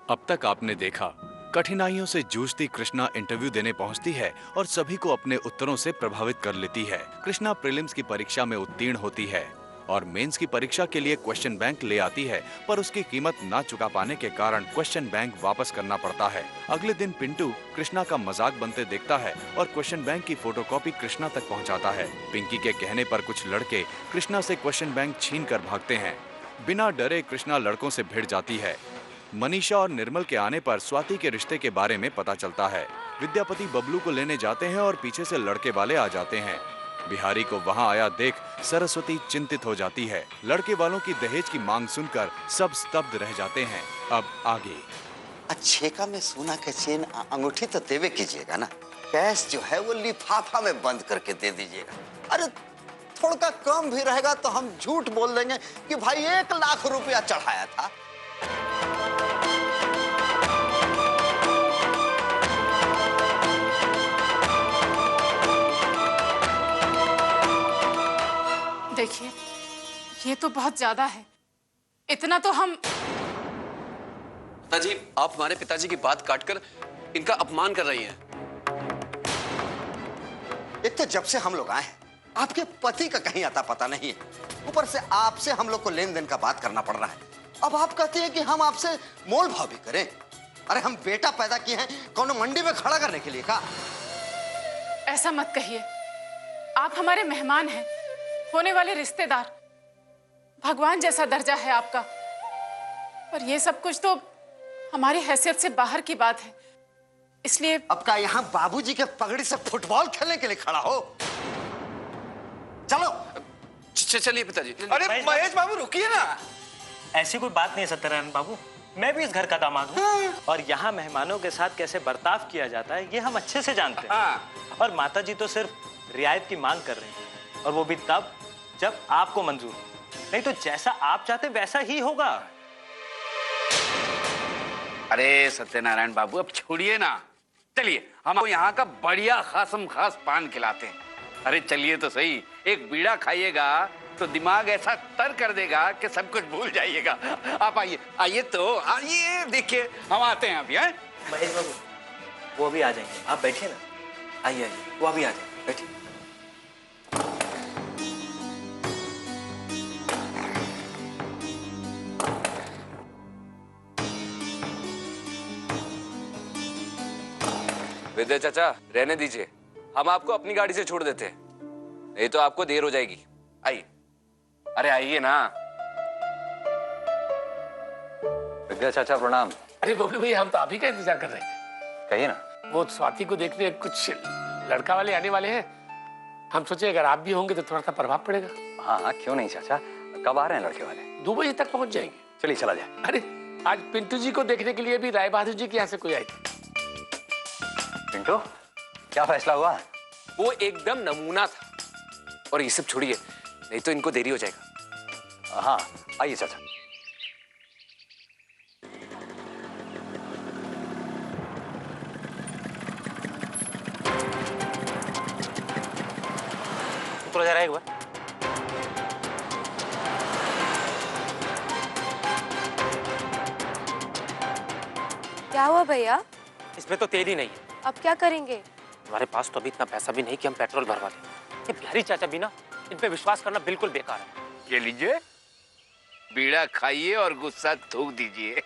अब तक आपने देखा, कठिनाइयों से जूझती कृष्णा इंटरव्यू देने पहुंचती है और सभी को अपने उत्तरों से प्रभावित कर लेती है। कृष्णा प्रीलिम्स की परीक्षा में उत्तीर्ण होती है और मेंस की परीक्षा के लिए क्वेश्चन बैंक ले आती है, पर उसकी कीमत ना चुका पाने के कारण क्वेश्चन बैंक वापस करना पड़ता है। अगले दिन पिंटू कृष्णा का मजाक बनते देखता है और क्वेश्चन बैंक की फोटोकॉपी कृष्णा तक पहुंचाता है। पिंकी के कहने पर कुछ लड़के कृष्णा से क्वेश्चन बैंक छीन कर भागते हैं। बिना डरे कृष्णा लड़कों से भिड़ जाती है। मनीषा और निर्मल के आने पर स्वाति के रिश्ते के बारे में पता चलता है। विद्यापति बबलू को लेने जाते हैं और पीछे से लड़के वाले आ जाते हैं। बिहारी को वहां आया देख सरस्वती चिंतित हो जाती है। लड़के वालों की दहेज की मांग सुनकर सब स्तब्ध रह जाते हैं। अब आगे। अच्छेका में सोना के चेन अंगूठी तो देवे कीजिएगा ना, कैश जो है वो लिफाफा में बंद करके दे दीजिएगा। अरे थोड़ा कम भी रहेगा तो हम झूठ बोल देंगे कि भाई 1 लाख रुपया चढ़ाया था। देखिए, ये तो बहुत ज्यादा है। इतना तो हम। पिताजी, आप हमारे पिताजी की बात काटकर इनका अपमान कर रही हैं। एक तो जब से हम लोग आए हैं आपके पति का कहीं आता पता नहीं है, ऊपर से आपसे हम लोग को लेन देन का बात करना पड़ रहा है। अब आप कहते हैं कि हम आपसे मोल भाव भी करें। अरे हम बेटा पैदा किए हैं कौन मंडी में खड़ा करने के लिए का? ऐसा मत कहिए, आप हमारे मेहमान हैं, होने वाले रिश्तेदार। भगवान जैसा दर्जा है आपका, पर ये सब कुछ तो हमारी हैसियत से बाहर की बात है, इसलिए। अब का यहाँ बाबूजी के पगड़ी से फुटबॉल खेलने के लिए खड़ा हो? चलो चलिए पिताजी। अरे महेश बाबू रुकिए ना। ऐसी कोई बात नहीं है सत्यनारायण बाबू, मैं भी इस घर का दामाद हूँ और यहाँ मेहमानों के साथ कैसे बर्ताव किया जाता है ये हम अच्छे से जानते हैं। और माताजी तो सिर्फ रियायत की मांग कर रही हैं, और वो भी तब जब आपको मंजूर हो, नहीं तो जैसा आप चाहते वैसा ही होगा। अरे सत्यनारायण बाबू अब छोड़िए ना, चलिए हम आपको यहाँ का बढ़िया खासम खास पान खिलाते हैं। अरे चलिए तो सही, एक बीड़ा खाइएगा तो दिमाग ऐसा तर कर देगा कि सब कुछ भूल जाइएगा। आप आइए, आइए तो आइए, देखिए हम आते हैं अभी। हैं महेश बाबू, वो भी आ जाएंगे, आप बैठिए ना। आइए आइए, वो अभी आ जाएंगे, बैठिए। विद्या चाचा, रहने दीजिए, हम आपको अपनी गाड़ी से छोड़ देते हैं, नहीं तो आपको देर हो जाएगी। आइए। अरे आइए ना। विद्या चाचा प्रणाम। अरे बबलू भैया, हम तो आप ही का इंतजार कर रहे थे। कहिए ना। वो स्वाति को देखने कुछ लड़का वाले आने वाले हैं, हम सोचे अगर आप भी होंगे तो थोड़ा सा प्रभाव पड़ेगा। हाँ हाँ, क्यों नहीं चाचा, कब आ रहे हैं लड़के वाले? 2 बजे तक पहुंच जाएंगे। चलिए चला जाए। अरे आज पिंटू जी को देखने के लिए भी राय बहादुर जी के यहाँ से कोई आई थी। पिंटू, क्या फैसला हुआ? वो एकदम नमूना था, और ये सब छोड़िए, नहीं तो इनको देरी हो जाएगा। हाँ आइए चाचा। तो जरा एक बार। क्या हुआ भैया? इसमें तो तेल ही नहीं है। अब क्या करेंगे? हमारे पास तो अभी इतना पैसा भी नहीं कि हम पेट्रोल भरवा लें। ये बिहारी चाचा भी ना, इन पे विश्वास करना बिल्कुल बेकार है। ये लीजिए, बीड़ा खाइए और गुस्सा थूक दीजिए।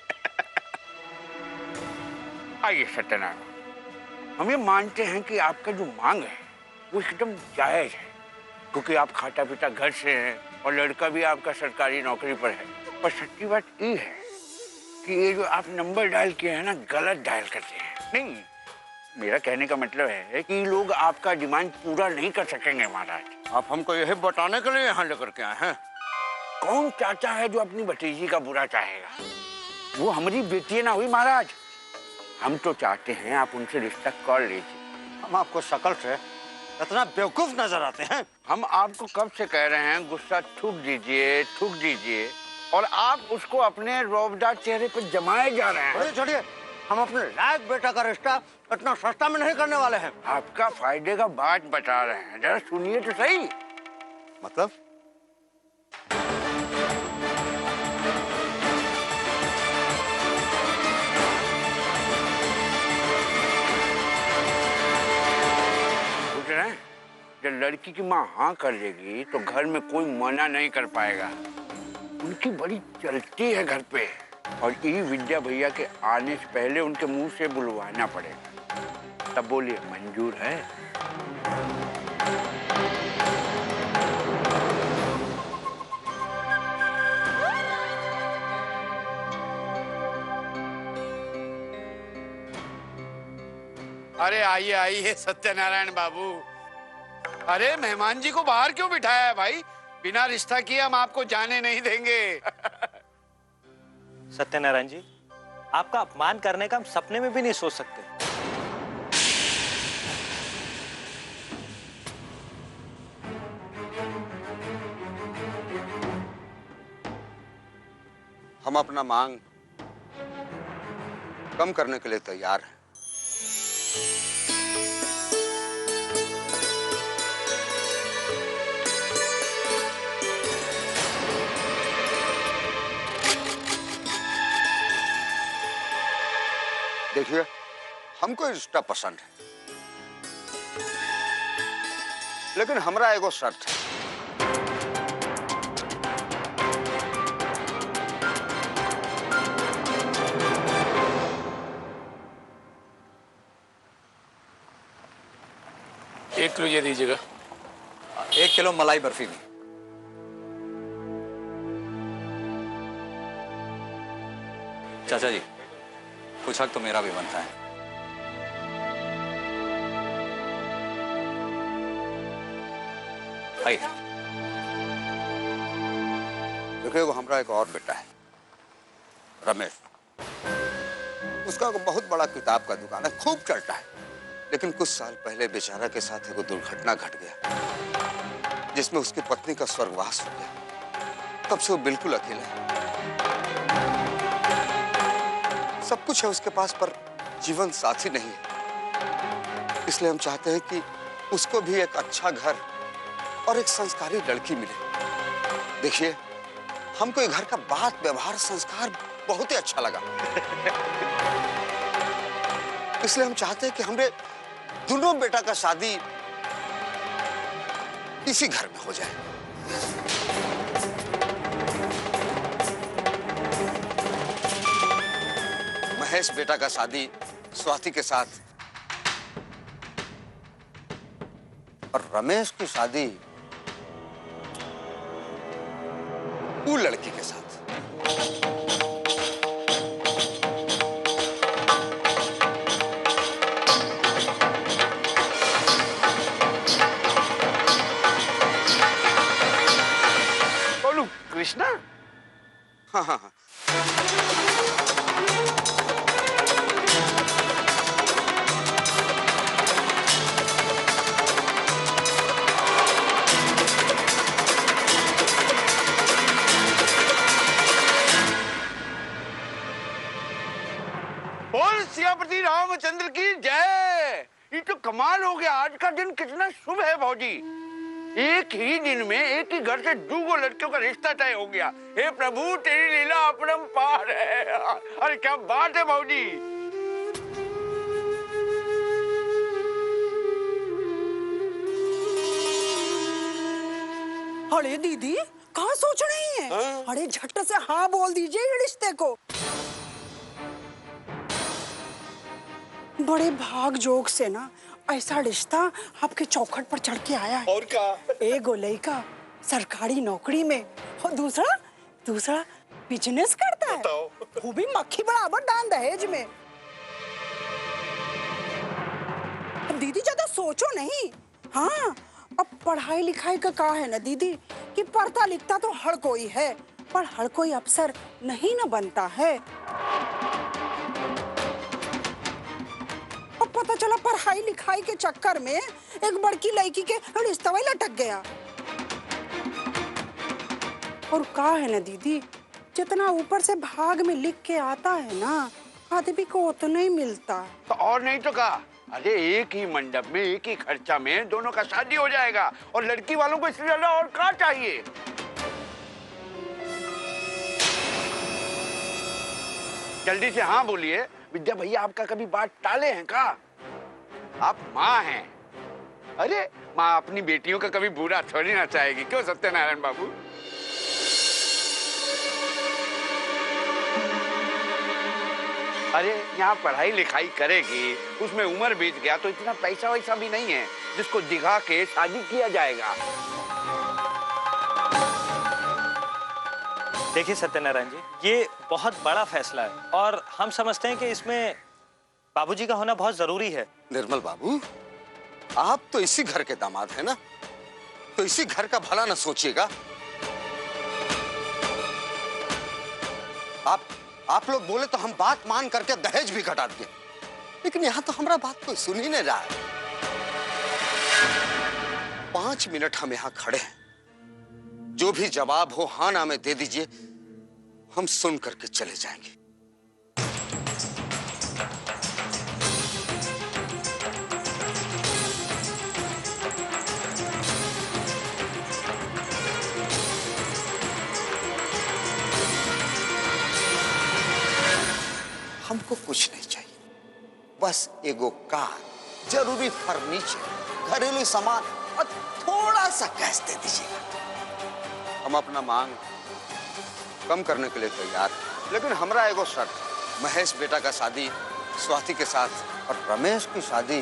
आइए सत्यनारायण, हम ये मानते हैं कि आपका जो मांग है वो एकदम जायज है, क्योंकि आप खाता पीता घर से हैं और लड़का भी आपका सरकारी नौकरी पर है। पर सच्ची बात ये है कि ये जो आप नंबर डायल किए हैं ना, गलत डायल करते हैं। नहीं, मेरा कहने का मतलब है कि लोग आपका डिमांड पूरा नहीं कर सकेंगे महाराज। आप हमको यही बताने के लिए यहाँ लेकर के आए हैं। कौन चाचा है जो अपनी भतीजी का बुरा चाहेगा? वो हमारी बेटी ना हुई महाराज। हम तो चाहते हैं आप उनसे रिश्ता कर लीजिए। हम आपको शक्ल से इतना बेवकूफ नजर आते हैं? हम आपको कब से कह रहे हैं गुस्सा थूक दीजिए, और आप उसको अपने रौबदार चेहरे पर जमाए जा रहे हैं। छोड़िए, हम अपने लायक बेटा का रिश्ता इतना सस्ता में नहीं करने वाले हैं। आपका फायदे का बात बता रहे हैं, जरा सुनिए तो सही। मतलब? लड़की की माँ हाँ कर लेगी तो घर में कोई मना नहीं कर पाएगा। उनकी बड़ी चलती है घर पे, और ये विद्या भैया के आने से पहले उनके मुंह से बुलवाना पड़ेगा। तब बोलिए मंजूर है? अरे आइए आइए सत्यनारायण बाबू। अरे मेहमान जी को बाहर क्यों बिठाया है भाई? बिना रिश्ता किए हम आपको जाने नहीं देंगे। सत्यनारायण जी, आपका अपमान करने का हम सपने में भी नहीं सोच सकते। हम अपना मांग कम करने के लिए तैयार हैं। देखिए, हमको रिश्ता पसंद है, लेकिन हमारा एगो शर्त है। एक किलो ये दीजिएगा। 1 किलो मलाई बर्फी भी। चाचा जी, कुछ हक तो मेरा भी बनता है। आइए। देखिए, वो हमारा एक और बेटा है, रमेश। उसका बहुत बड़ा किताब का दुकान है, खूब चलता है। लेकिन कुछ साल पहले बेचारा के साथ एक दुर्घटना घट गया, जिसमें उसकी पत्नी का स्वर्गवास हो गया। तब से वो बिल्कुल अकेला है। सब कुछ है उसके पास, पर जीवन साथी नहीं है। इसलिए हम चाहते हैं कि उसको भी एक अच्छा घर और एक संस्कारी लड़की मिले। देखिए, हमको ये घर का बात, व्यवहार, संस्कार बहुत ही अच्छा लगा। इसलिए हम चाहते हैं कि हमरे दोनों बेटा का शादी इसी घर में हो जाए। महेश बेटा का शादी स्वाति के साथ, और रमेश की शादी वो लड़की के साथ। बोलू कृष्णा? हाँ हाँ हाँ। बोल सियापति रामचंद्र की जय। ये तो कमाल हो गया। आज का दिन कितना शुभ है भौजी। एक ही दिन में एक ही घर से 2 लड़कियों का रिश्ता तय हो गया। हे प्रभु, तेरी लीला अपरंपार है। अरे क्या बात है भौजी। अरे दीदी, कहाँ सोच रही हैं? अरे झट से हाँ बोल दीजिए ये रिश्ते को। बड़े भाग जोग से ना ऐसा रिश्ता आपके चौखट पर चढ़ के आया है। और क्या? एक लड़का सरकारी नौकरी में और दूसरा बिजनेस करता है, वो भी मक्खी बराबर दान दहेज में। अब दीदी ज्यादा सोचो नहीं। हाँ, अब पढ़ाई लिखाई का कहा है ना दीदी कि पढ़ता लिखता तो हर कोई है, पर हर कोई अफसर नहीं ना बनता है। अब पता चला पढ़ाई लिखाई के चक्कर में एक बड़की लड़की के रिश्ता वही लटक गया। और कहा है ना दीदी, जितना ऊपर से भाग में लिख के आता है ना, आदमी को उतना ही मिलता। तो और नहीं तो कहा। अरे एक ही मंडप में एक ही खर्चा में दोनों का शादी हो जाएगा, और लड़की वालों को इससे ज्यादा और क्या चाहिए। जल्दी से हाँ बोलिए। विद्या भैया आपका कभी बात टाले हैं क्या? आप माँ हैं, अरे माँ अपनी बेटियों का कभी बुरा थोड़ी ना चाहेगी, क्यों सत्यनारायण बाबू? अरे यहाँ पढ़ाई लिखाई करेगी, उसमें उम्र बीत गया तो इतना पैसा वैसा भी नहीं है जिसको दिखा के शादी किया जाएगा। देखिए सत्यनारायण जी, ये बहुत बड़ा फैसला है और हम समझते हैं कि इसमें बाबूजी का होना बहुत जरूरी है। निर्मल बाबू, आप तो इसी घर के दामाद हैं ना, तो इसी घर का भला न सोचिएगा। आप लोग बोले तो हम बात मान करके दहेज भी घटा दिए, लेकिन यहां तो हमारा बात कोई सुन ही नहीं रहा है। 5 मिनट हम यहां खड़े हैं, जो भी जवाब हो हाँ ना में दे दीजिए, हम सुन करके चले जाएंगे। हमको कुछ नहीं चाहिए, बस एगो कार, जरूरी फर्नीचर, घरेलू सामान और थोड़ा सा कैश दे दीजिएगा। हम अपना मांग कम करने के लिए तैयार हैं, लेकिन हमरा एगो शर्त, महेश बेटा का शादी स्वाति के साथ और रमेश की शादी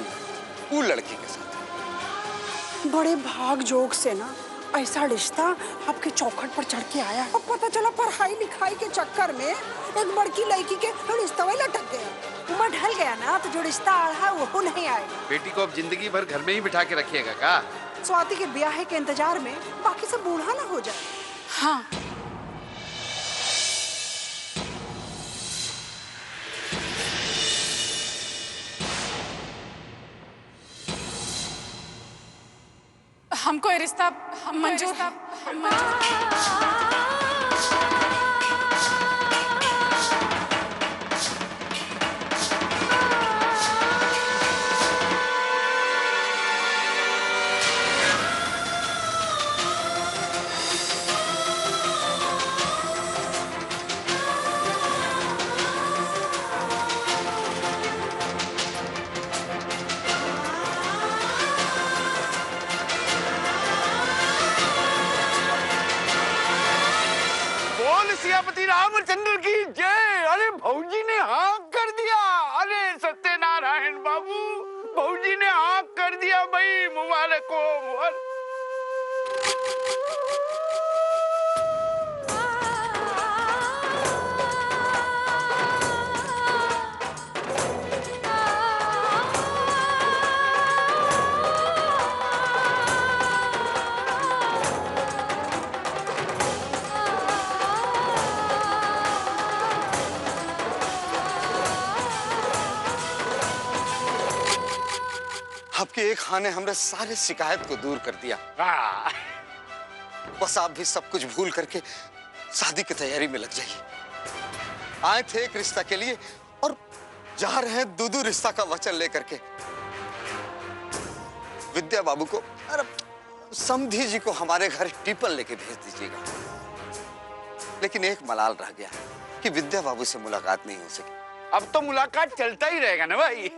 वो लड़की के साथ। बड़े भाग जोग से ना ऐसा रिश्ता आपके चौखट पर चढ़ के आया। अब पता चला पढ़ाई लिखाई के चक्कर में एक बड़की लड़की के रिश्ता वही लटक गया। उम्र ढल गया ना, तो जो रिश्ता आया वो नहीं आएगा। बेटी को अब जिंदगी भर घर में ही बिठा के रखिएगा का? स्वाति के ब्याह के इंतजार में बाकी सब बूढ़ा ना हो जाए। हाँ, हमको ये रिश्ता मंजूर है। सियापति रामचंद्र की जय। अरे भौजी ने हाँ कर दिया। अरे सत्यनारायण बाबू, भौजी ने हाँ कर दिया भाई, मुबारक हो मुबारक। आपके एक हाँ ने हमने सारे शिकायत को दूर कर दिया। बस आप भी सब कुछ भूल करके शादी की तैयारी में लग जाइए। आए थे एक रिश्ता के लिए और जा रहे हैं दो रिश्ता का वचन लेकर के। विद्या बाबू को, अरे समधी जी को हमारे घर टिफिन लेके भेज दीजिएगा। लेकिन एक मलाल रह गया कि विद्या बाबू से मुलाकात नहीं हो सकी। अब तो मुलाकात चलता ही रहेगा ना भाई।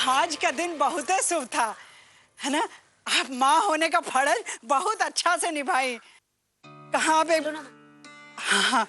आज का दिन बहुत ही शुभ था, है ना? आप माँ होने का फर्ज बहुत अच्छा से निभाई। कहाँ पे? हाँ,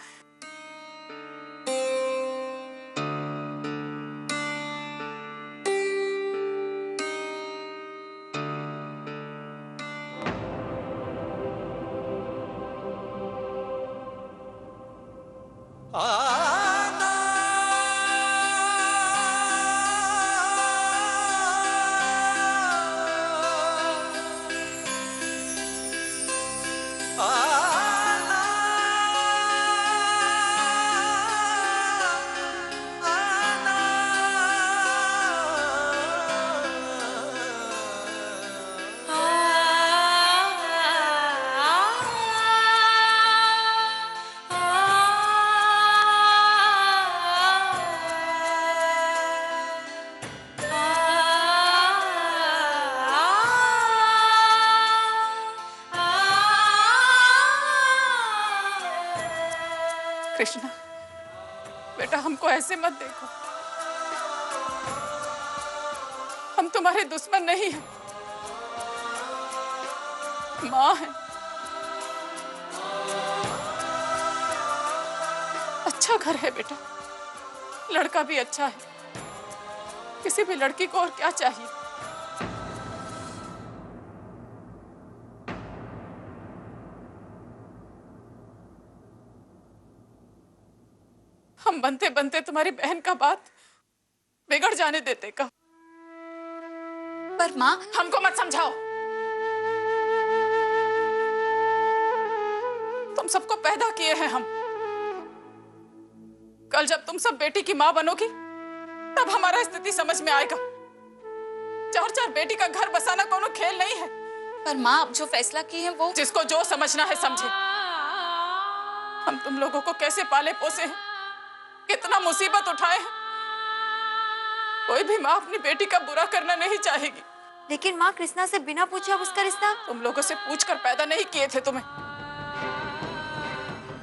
कृष्णा, बेटा हमको ऐसे मत देखो। हम तुम्हारे दुश्मन नहीं हैं, माँ है। अच्छा घर है बेटा, लड़का भी अच्छा है। किसी भी लड़की को और क्या चाहिए। हम बनते बनते तुम्हारी बहन का बात बिगड़ जाने देते का। पर माँ, हमको मत समझाओ। तुम सबको पैदा किए हैं हम। कल जब तुम सब बेटी की माँ बनोगी तब हमारा स्थिति समझ में आएगा। 4-4 बेटी का घर बसाना कोनो खेल नहीं है। पर माँ, आप जो फैसला किए हैं वो जिसको जो समझना है समझे। हम तुम लोगों को कैसे पाले पोसे हैं, कितना मुसीबत उठाए हैं। कोई भी माँ अपनी बेटी का बुरा करना नहीं चाहेगी। लेकिन माँ, कृष्णा से बिना पूछे अब उसका रिश्ता। तुम लोगों से पूछकर पैदा नहीं किए थे तुम्हें।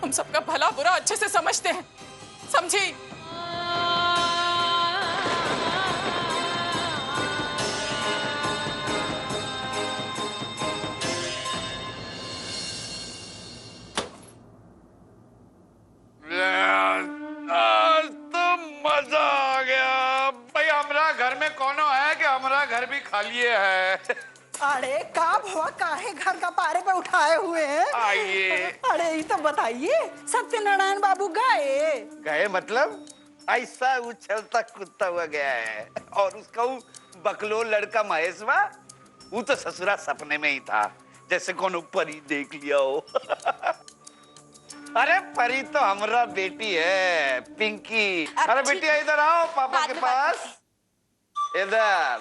हम सबका भला बुरा अच्छे से समझते हैं, समझी? मजा आ गया भाई। हमारा घर में कोनो है कि हमारा घर भी खाली है। अरे का भवा काहे घर का पारे पे उठाए हुए हैं? आइए। अरे ये तो बताइए, सत्यनारायण बाबू गए? गए मतलब ऐसा उछलता कूदता हुआ गया है। और उसका वो बकलो लड़का महेशवा, वो तो ससुरा सपने में ही था, जैसे कोनो परी देख लिया हो। अरे परी तो हमारा बेटी है, पिंकी। अरे बेटी इधर आओ पापा के पास। इधर।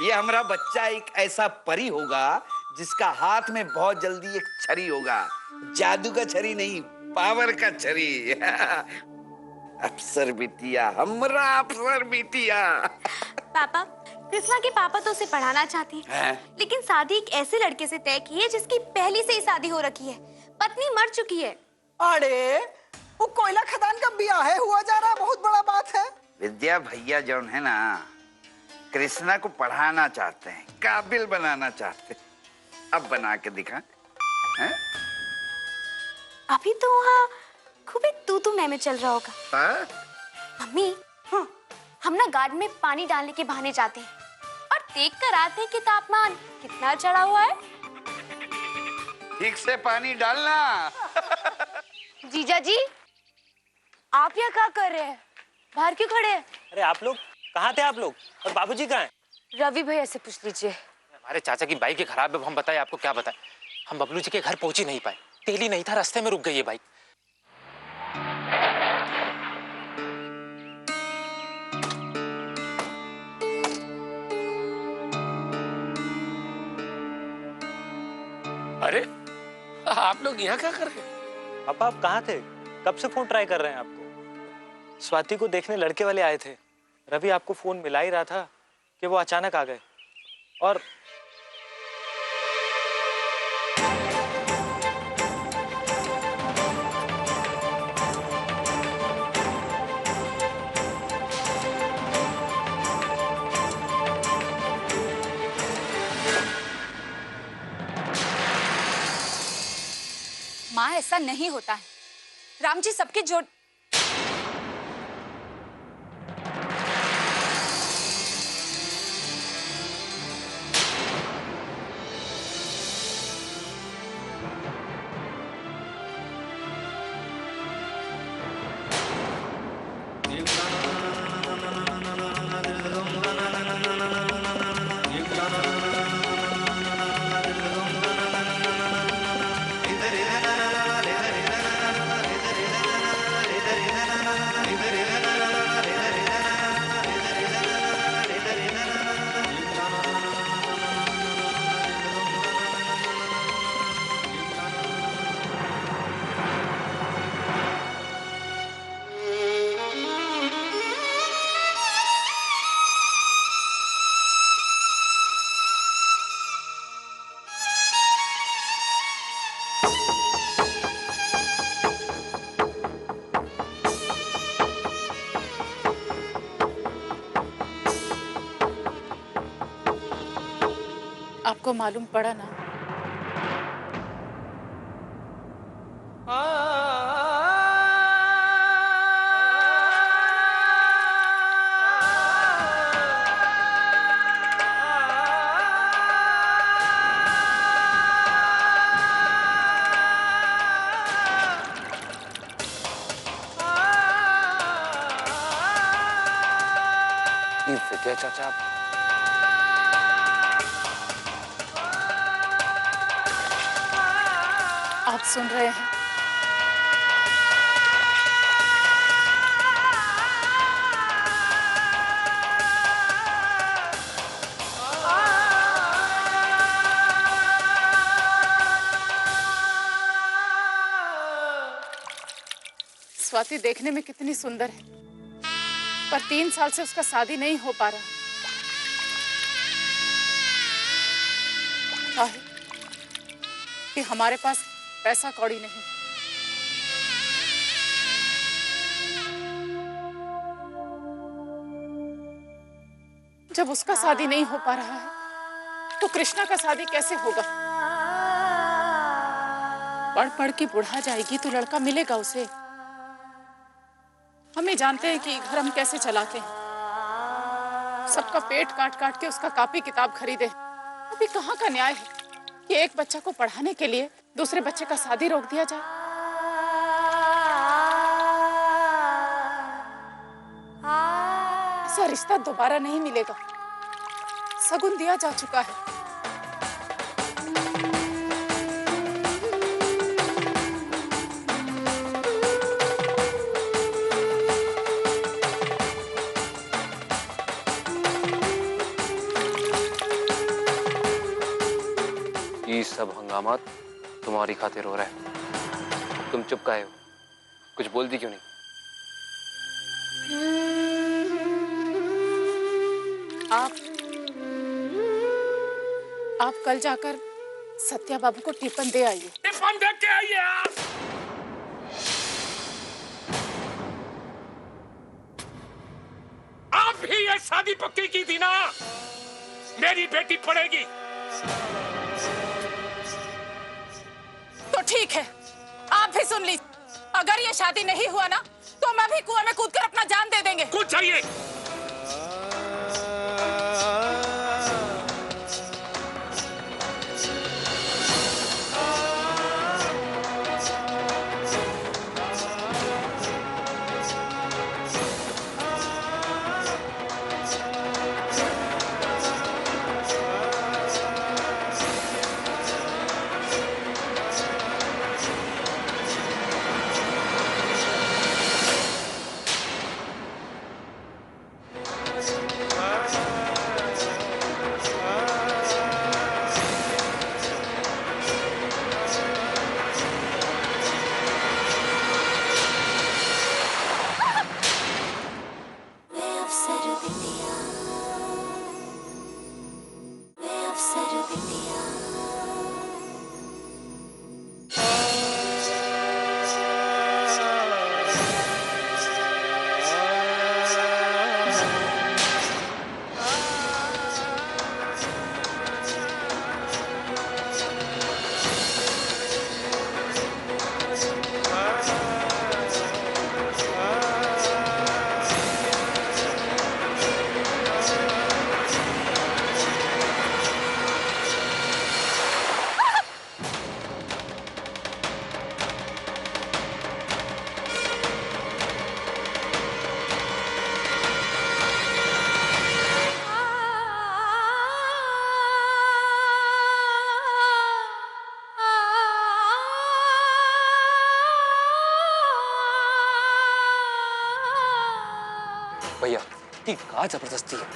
ये हमारा बच्चा एक ऐसा परी होगा जिसका हाथ में बहुत जल्दी एक छड़ी होगा। जादू का छड़ी नहीं, पावर का छड़ी। अफसर बिटिया, हमारा अफसर बिटिया। पापा, कृष्णा के पापा तो उसे पढ़ाना चाहते हैं, लेकिन शादी एक ऐसे लड़के से तय की है जिसकी पहले से ही शादी हो रखी है, पत्नी मर चुकी है। अरे वो कोयला खदान का ब्याह हुआ जा रहा, बहुत बड़ा बात है। विद्या भैया जो है ना, कृष्णा को पढ़ाना चाहते हैं, काबिल बनाना चाहते हैं। अब बना के दिखा। अभी तो वहाँ खूब एक तू मैं चल रहा होगा। मम्मी, हम ना गार्डन में पानी डालने के बहाने जाते हैं और देख कर आते हैं कि तापमान कितना चढ़ा हुआ है। ठीक से पानी डालना। जीजा जी, आप यहाँ क्या कर रहे हैं? बाहर क्यों खड़े हैं? अरे आप लोग कहाँ थे? आप लोग और बाबूजी कहाँ हैं? रवि भैया से पूछ लीजिए। हमारे चाचा की बाइक खराब है, हम बताए आपको क्या बताएं। हम बबलू जी के घर पहुंच ही नहीं पाए, तेल ही नहीं था, रास्ते में रुक गई है बाइक। अरे आप लोग यहाँ क्या कर रहे हैं? पापा आप कहाँ थे? कब से फोन ट्राई कर रहे हैं आपको। स्वाति को देखने लड़के वाले आए थे। रवि आपको फोन मिला ही रहा था कि वो अचानक आ गए। और माँ, ऐसा नहीं होता है। राम जी सबके जोड़। आपको मालूम पड़ा ना, विद्या चाचा, आप सुन रहे हैं? स्वाति देखने में कितनी सुंदर है, पर 3 साल से उसका शादी नहीं हो पा रहा। क्या है कि हमारे पास पैसा कौड़ी नहीं। जब उसका शादी नहीं हो पा रहा है तो कृष्णा का शादी कैसे होगा? पढ़ पढ़ के बुढ़ा जाएगी तो लड़का मिलेगा उसे। हमें जानते हैं कि घर हम कैसे चलाते हैं, सबका पेट काट काट के उसका कॉपी किताब खरीदे। अभी कहाँ का न्याय है कि एक बच्चा को पढ़ाने के लिए दूसरे बच्चे का शादी रोक दिया जाए? ऐसा रिश्ता दोबारा नहीं मिलेगा, सगुन दिया जा चुका है। ये सब हंगामा तुम्हारी खातिर हो रहा है। तुम चुप काहे हो? कुछ बोलती क्यों नहीं? आप कल जाकर सत्या बाबू को टिफिन दे आइए। टिफिन दे के आइए आप। आप ही ये शादी पक्की की थी ना? मेरी बेटी पढ़ेगी। तो ठीक है, आप भी सुन लीजिए, अगर ये शादी नहीं हुआ ना तो हम अभी कुआं में कूदकर अपना जान दे देंगे। कूद जाइए। भैया, ये का जबरदस्ती है।